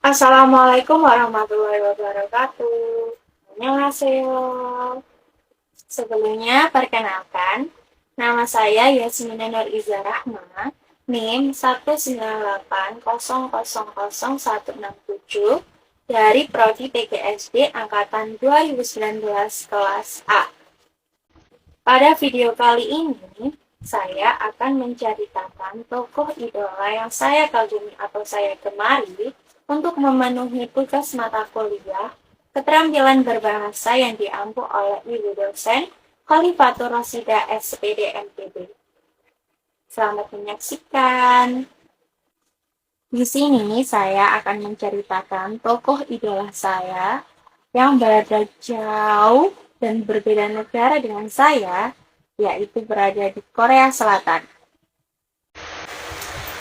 Assalamualaikum warahmatullahi wabarakatuh. Annyeonghaseyo. Sebelumnya, perkenalkan, nama saya Yasmina Nur Iza Rahma, NIM 198000167 dari Prodi PGSD Angkatan 2019 kelas A. Pada video kali ini, saya akan menceritakan tokoh idola yang saya kagumi atau saya gemari untuk memenuhi tugas mata kuliah keterampilan berbahasa yang diampu oleh Ibu dosen Khalifatur Rosida SPD MPB. Selamat menyaksikan. Di sini saya akan menceritakan tokoh idola saya yang berada jauh dan berbeda negara dengan saya, yaitu berada di Korea Selatan.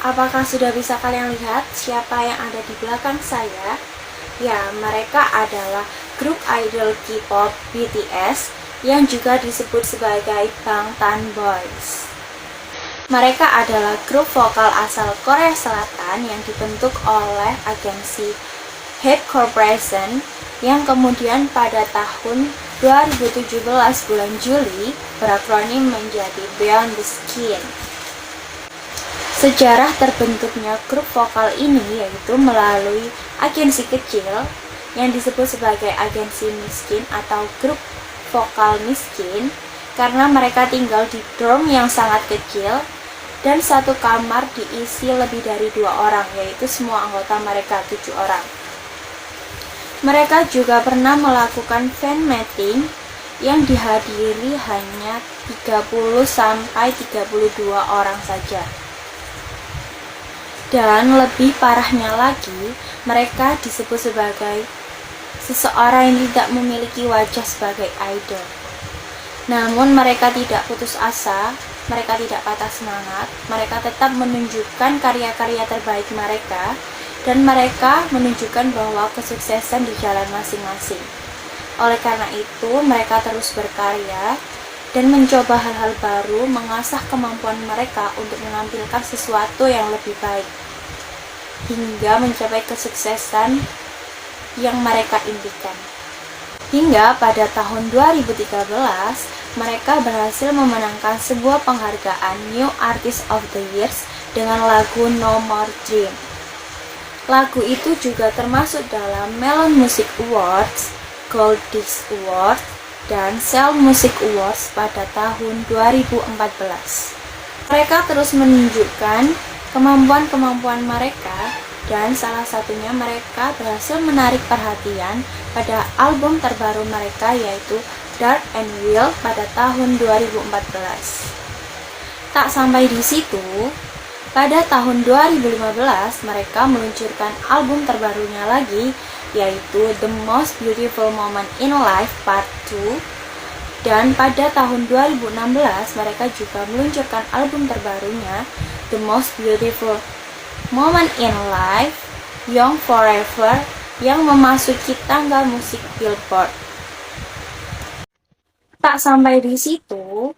Apakah sudah bisa kalian lihat siapa yang ada di belakang saya? Ya, mereka adalah grup idol K-pop BTS yang juga disebut sebagai Bangtan Boys. Mereka adalah grup vokal asal Korea Selatan yang dibentuk oleh agensi Hype Corporation yang kemudian pada tahun 2017 bulan Juli berakronim menjadi Beyond the Skin. Sejarah terbentuknya grup vokal ini yaitu melalui agensi kecil yang disebut sebagai agensi miskin atau grup vokal miskin karena mereka tinggal di dorm yang sangat kecil dan satu kamar diisi lebih dari 2 orang, yaitu semua anggota mereka 7 orang. Mereka juga pernah melakukan fan meeting yang dihadiri hanya 30-32 orang saja. Dan lebih parahnya lagi, mereka disebut sebagai seseorang yang tidak memiliki wajah sebagai idol. Namun mereka tidak putus asa, mereka tidak patah semangat, mereka tetap menunjukkan karya-karya terbaik mereka, dan mereka menunjukkan bahwa kesuksesan di jalan masing-masing. Oleh karena itu, mereka terus berkarya dan mencoba hal-hal baru, mengasah kemampuan mereka untuk menampilkan sesuatu yang lebih baik, hingga mencapai kesuksesan yang mereka impikan. Hingga pada tahun 2013, mereka berhasil memenangkan sebuah penghargaan New Artist of the Year dengan lagu No More Dream. Lagu itu juga termasuk dalam Melon Music Awards, Gold Disc Award, dan Cell Music Awards pada tahun 2014. Mereka terus menunjukkan kemampuan-kemampuan mereka, dan salah satunya mereka berhasil menarik perhatian pada album terbaru mereka yaitu Dark and Real pada tahun 2014. Tak sampai di situ, pada tahun 2015 mereka meluncurkan album terbarunya lagi yaitu The Most Beautiful Moment in Life Part 2, dan pada tahun 2016 mereka juga meluncurkan album terbarunya The Most Beautiful Moment in Life Young Forever yang memasuki tangga musik Billboard. Tak sampai di situ,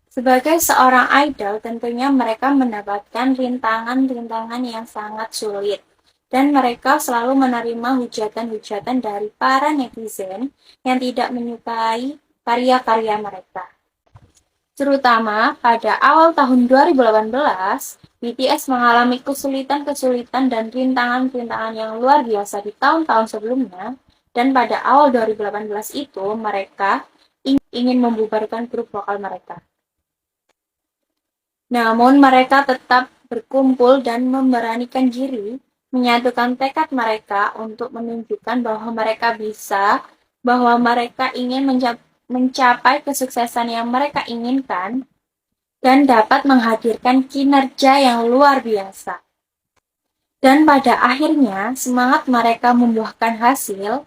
sebagai seorang idol tentunya mereka mendapatkan rintangan-rintangan yang sangat sulit, dan mereka selalu menerima hujatan-hujatan dari para netizen yang tidak menyukai karya-karya mereka. Terutama pada awal tahun 2018, BTS mengalami kesulitan-kesulitan dan rintangan-rintangan yang luar biasa di tahun-tahun sebelumnya, dan pada awal 2018 itu mereka ingin membubarkan grup vokal mereka. Namun mereka tetap berkumpul dan memberanikan diri, menyatukan tekad mereka untuk menunjukkan bahwa mereka bisa, bahwa mereka ingin mencapai kesuksesan yang mereka inginkan, dan dapat menghadirkan kinerja yang luar biasa. Dan pada akhirnya, semangat mereka membuahkan hasil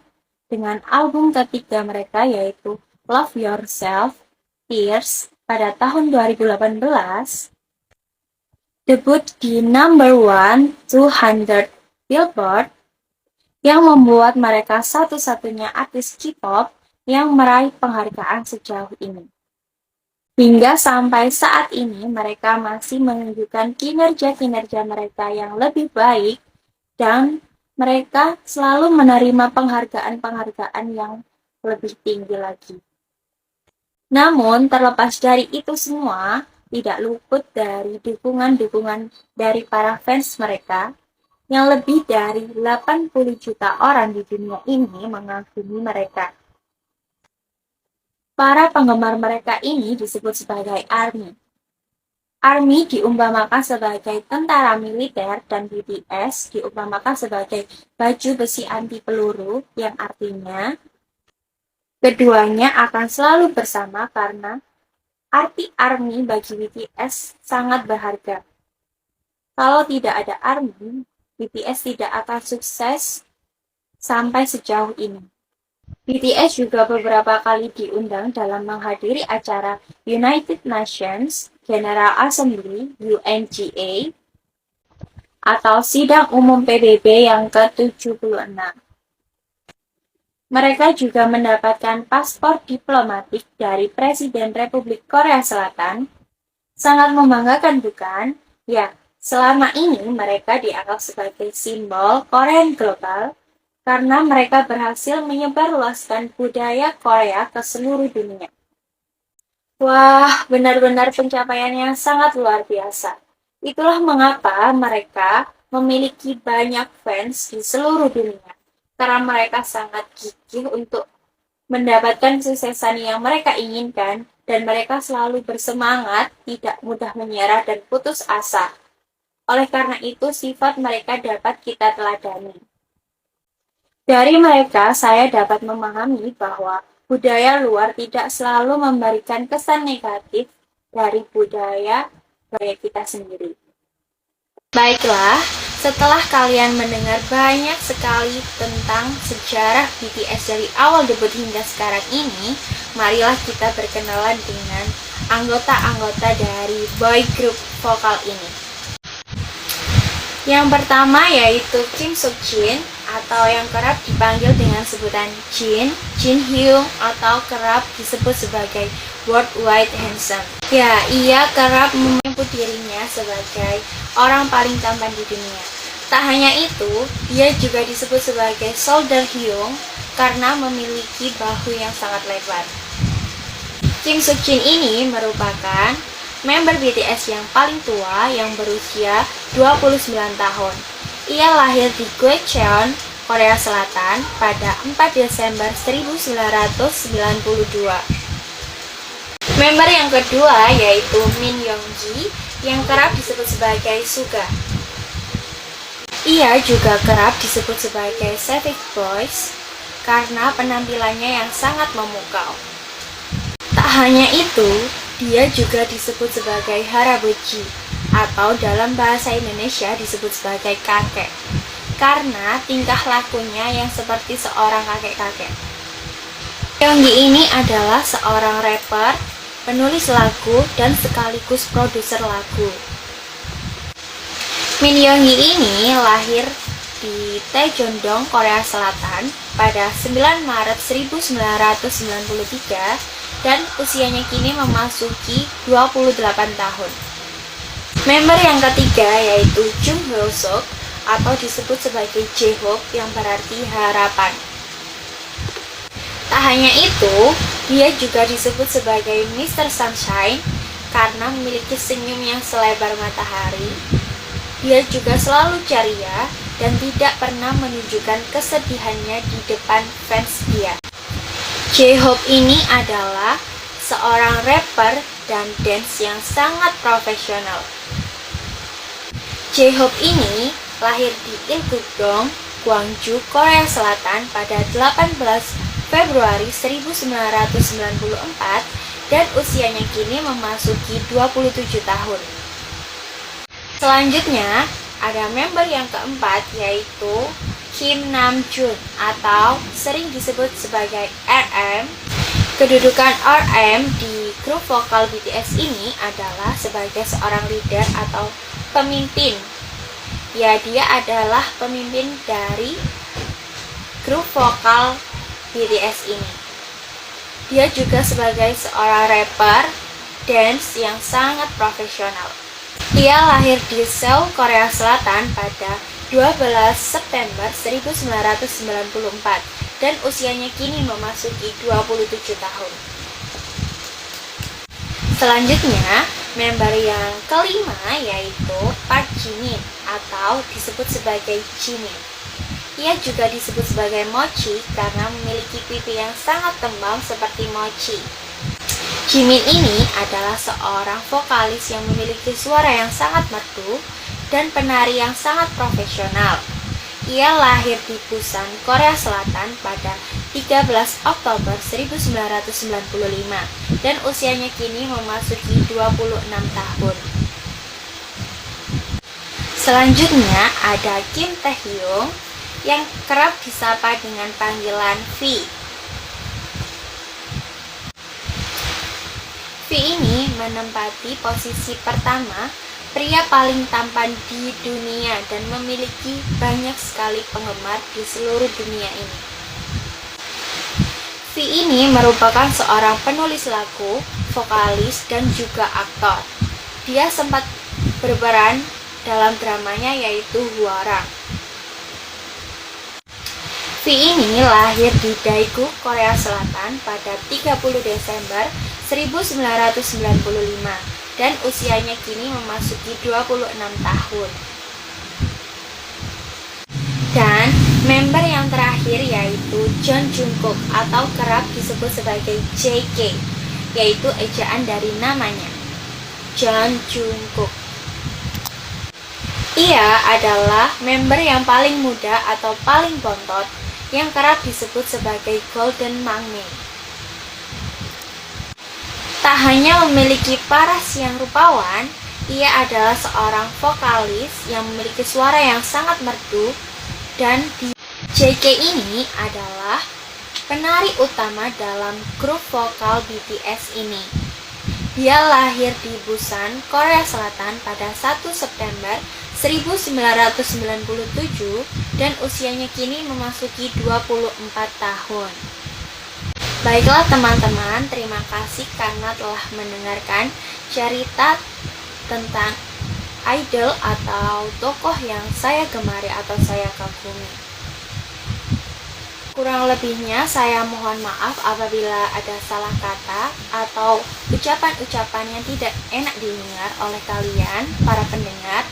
dengan album ketiga mereka yaitu Love Yourself, Tears, pada tahun 2018, debut di number 1 200 Billboard, yang membuat mereka satu-satunya artis K-pop yang meraih penghargaan sejauh ini. Hingga sampai saat ini mereka masih menunjukkan kinerja-kinerja mereka yang lebih baik dan mereka selalu menerima penghargaan-penghargaan yang lebih tinggi lagi. Namun, terlepas dari itu semua, tidak luput dari dukungan-dukungan dari para fans mereka, yang lebih dari 80 juta orang di dunia ini mengagumi mereka. Para penggemar mereka ini disebut sebagai ARMY. ARMY diumpamakan sebagai tentara militer dan BTS diumpamakan sebagai baju besi anti peluru, yang artinya keduanya akan selalu bersama karena arti ARMY bagi BTS sangat berharga. Kalau tidak ada ARMY, BTS tidak akan sukses sampai sejauh ini. BTS juga beberapa kali diundang dalam menghadiri acara United Nations General Assembly (UNGA) atau Sidang Umum PBB yang ke-76. Mereka juga mendapatkan paspor diplomatik dari Presiden Republik Korea Selatan. Sangat membanggakan, bukan? Ya, selama ini mereka dianggap sebagai simbol Korean global karena mereka berhasil menyebarluaskan budaya Korea ke seluruh dunia. Wah, benar-benar pencapaian yang sangat luar biasa. Itulah mengapa mereka memiliki banyak fans di seluruh dunia. Karena mereka sangat gigih untuk mendapatkan kesuksesan yang mereka inginkan, dan mereka selalu bersemangat, tidak mudah menyerah dan putus asa. Oleh karena itu, sifat mereka dapat kita teladani. Dari mereka, saya dapat memahami bahwa budaya luar tidak selalu memberikan kesan negatif dari budaya kita sendiri. Baiklah, setelah kalian mendengar banyak sekali tentang sejarah BTS dari awal debut hingga sekarang ini, marilah kita berkenalan dengan anggota-anggota dari boy group vokal ini. Yang pertama yaitu Kim Seokjin, atau yang kerap dipanggil dengan sebutan Jin, Jin Hyung, atau kerap disebut sebagai Worldwide Handsome. Ya, ia kerap menyebut dirinya sebagai orang paling tampan di dunia. Tak hanya itu, dia juga disebut sebagai Soldier Hyung karena memiliki bahu yang sangat lebar. Kim Seokjin ini merupakan member BTS yang paling tua yang berusia 29 tahun. Ia lahir di Gwacheon, Korea Selatan pada 4 Desember 1992. Member yang kedua yaitu Min Younggi yang kerap disebut sebagai Suga. Ia juga kerap disebut sebagai Savage Boys karena penampilannya yang sangat memukau. Tak hanya itu, dia juga disebut sebagai Harabuji, atau dalam bahasa Indonesia disebut sebagai kakek, karena tingkah lakunya yang seperti seorang kakek-kakek. Younggi ini adalah seorang rapper, penulis lagu, dan sekaligus produser lagu. Min Younggi ini lahir di Taejongdong, Korea Selatan pada 9 Maret 1993 dan usianya kini memasuki 28 tahun. Member yang ketiga yaitu Jung Ho Seok, atau disebut sebagai J-Hope yang berarti harapan. Tak hanya itu, dia juga disebut sebagai Mr. Sunshine karena memiliki senyum yang selebar matahari. Dia juga selalu ceria dan tidak pernah menunjukkan kesedihannya di depan fans dia. J-Hope ini adalah seorang rapper dan dance yang sangat profesional. J-Hope ini lahir di Il-gukdong, Gwangju, Korea Selatan pada 18 Februari 1994 dan usianya kini memasuki 27 tahun. Selanjutnya, ada member yang keempat yaitu Kim Namjoon, atau sering disebut sebagai RM. Kedudukan RM di grup vokal BTS ini adalah sebagai seorang leader atau pemimpin. Ya, dia adalah pemimpin dari grup vokal BTS ini. Dia juga sebagai seorang rapper dance yang sangat profesional. Ia lahir di Seoul, Korea Selatan pada 12 September 1994 dan usianya kini memasuki 27 tahun. Selanjutnya, member yang kelima yaitu Park Jimin atau disebut sebagai Jimin. Ia juga disebut sebagai Mochi karena memiliki pipi yang sangat tembam seperti mochi. Jimin ini adalah seorang vokalis yang memiliki suara yang sangat merdu dan penari yang sangat profesional. Ia lahir di Busan, Korea Selatan pada 13 Oktober 1995 dan usianya kini memasuki 26 tahun. Selanjutnya ada Kim Taehyung yang kerap disapa dengan panggilan V. V ini menempati posisi pertama pria paling tampan di dunia dan memiliki banyak sekali penggemar di seluruh dunia ini. V ini merupakan seorang penulis lagu, vokalis, dan juga aktor. Dia sempat berperan dalam dramanya yaitu Hwarang. V ini lahir di Daegu, Korea Selatan pada 30 Desember 1995 dan usianya kini memasuki 26 tahun. Dan member yang terakhir yaitu John Jungkook atau kerap disebut sebagai JK, yaitu ejaan dari namanya, John Jungkook. Ia adalah member yang paling muda atau paling bontot yang kerap disebut sebagai Golden Mangmi. Tak hanya memiliki paras yang rupawan, ia adalah seorang vokalis yang memiliki suara yang sangat merdu dan JK ini adalah penari utama dalam grup vokal BTS ini. Dia lahir di Busan, Korea Selatan pada 1 September 1997 dan usianya kini memasuki 24 tahun. Baiklah teman-teman, terima kasih karena telah mendengarkan cerita tentang idol atau tokoh yang saya gemari atau saya kagumi. Kurang lebihnya saya mohon maaf apabila ada salah kata atau ucapan-ucapan yang tidak enak didengar oleh kalian, para pendengar.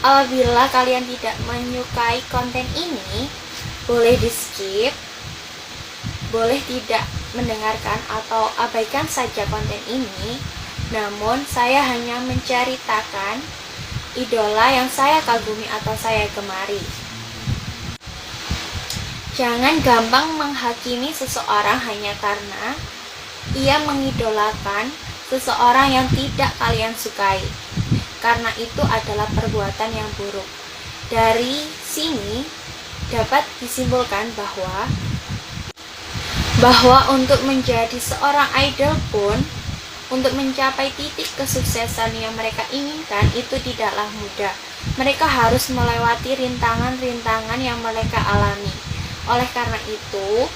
Apabila kalian tidak menyukai konten ini, boleh di-skip, boleh tidak mendengarkan atau abaikan saja konten ini. Namun saya hanya menceritakan idola yang saya kagumi atau saya gemari. Jangan gampang menghakimi seseorang hanya karena ia mengidolakan seseorang yang tidak kalian sukai, karena itu adalah perbuatan yang buruk. Dari sini dapat disimpulkan bahwa untuk menjadi seorang idol pun, untuk mencapai titik kesuksesan yang mereka inginkan itu tidaklah mudah. Mereka harus melewati rintangan-rintangan yang mereka alami. Oleh karena itu,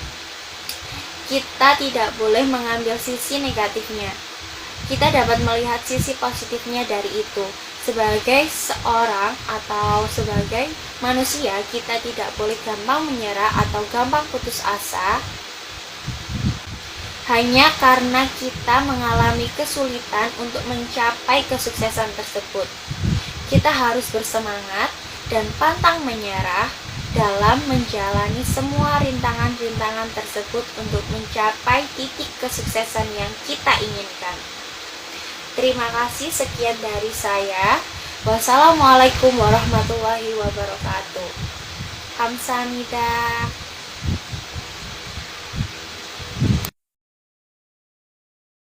kita tidak boleh mengambil sisi negatifnya. Kita dapat melihat sisi positifnya dari itu. Sebagai seorang atau sebagai manusia, kita tidak boleh gampang menyerah atau gampang putus asa hanya karena kita mengalami kesulitan untuk mencapai kesuksesan tersebut. Kita harus bersemangat dan pantang menyerah dalam menjalani semua rintangan-rintangan tersebut untuk mencapai titik kesuksesan yang kita inginkan. Terima kasih, sekian dari saya. Wassalamualaikum warahmatullahi wabarakatuh. Kamsahamnida.